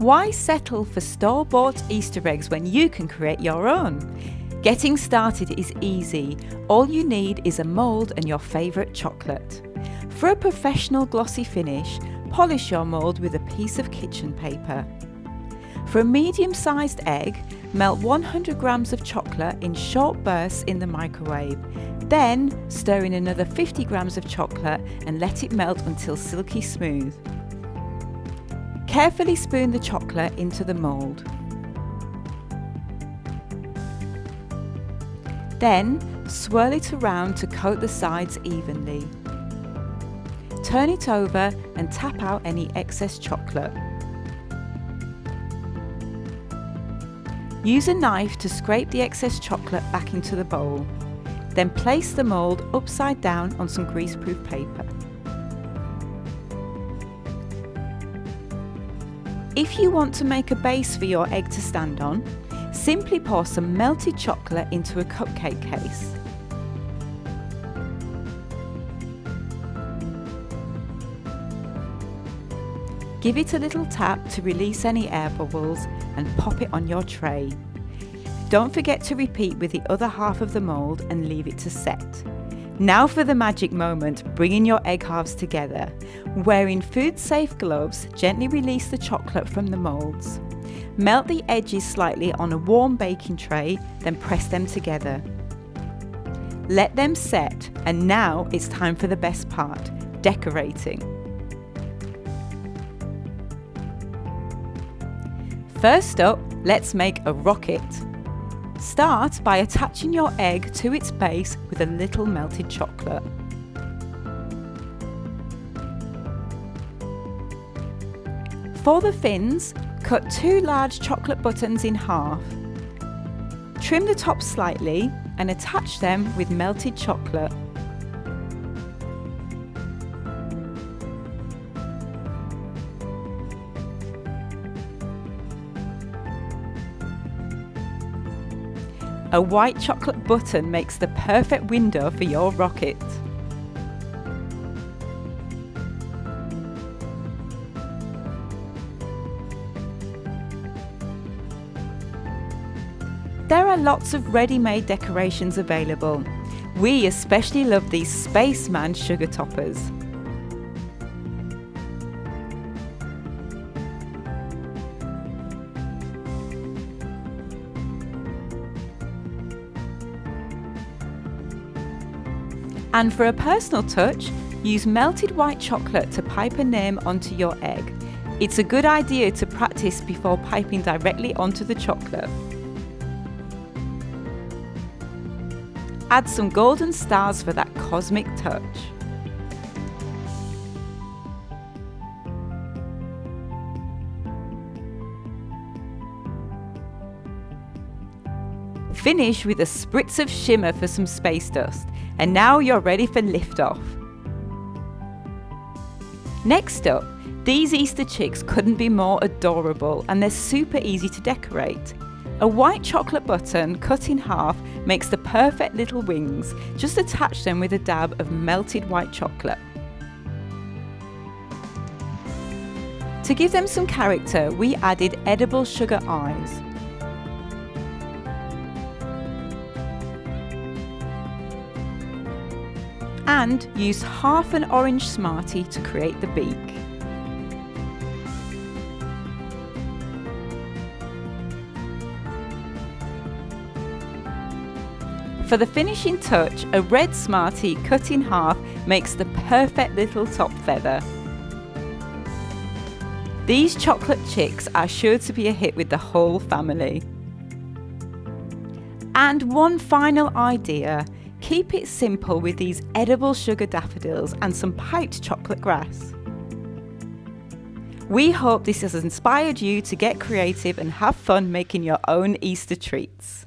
Why settle for store-bought Easter eggs when you can create your own? Getting started is easy. All you need is a mould and your favourite chocolate. For a professional glossy finish, polish your mould with a piece of kitchen paper. For a medium-sized egg, melt 100 grams of chocolate in short bursts in the microwave. Then stir in another 50 grams of chocolate and let it melt until silky smooth. Carefully spoon the chocolate into the mould. Then swirl it around to coat the sides evenly. Turn it over and tap out any excess chocolate. Use a knife to scrape the excess chocolate back into the bowl. Then place the mould upside down on some greaseproof paper. If you want to make a base for your egg to stand on, simply pour some melted chocolate into a cupcake case. Give it a little tap to release any air bubbles and pop it on your tray. Don't forget to repeat with the other half of the mould and leave it to set. Now for the magic moment, bringing your egg halves together. Wearing food-safe gloves, gently release the chocolate from the moulds. Melt the edges slightly on a warm baking tray, then press them together. Let them set, and now it's time for the best part, decorating. First up, let's make a rocket. Start by attaching your egg to its base with a little melted chocolate. For the fins, cut 2 large chocolate buttons in half. Trim the top slightly and attach them with melted chocolate. A white chocolate button makes the perfect window for your rocket. There are lots of ready-made decorations available. We especially love these Spaceman sugar toppers. And for a personal touch, use melted white chocolate to pipe a name onto your egg. It's a good idea to practice before piping directly onto the chocolate. Add some golden stars for that cosmic touch. Finish with a spritz of shimmer for some space dust. And now you're ready for liftoff. Next up, these Easter chicks couldn't be more adorable and they're super easy to decorate. A white chocolate button cut in half makes the perfect little wings. Just attach them with a dab of melted white chocolate. To give them some character, we added edible sugar eyes. And use half an orange Smartie to create the beak. For the finishing touch, a red Smartie cut in half makes the perfect little top feather. These chocolate chicks are sure to be a hit with the whole family. And one final idea. Keep it simple with these edible sugar daffodils and some piped chocolate grass. We hope this has inspired you to get creative and have fun making your own Easter treats.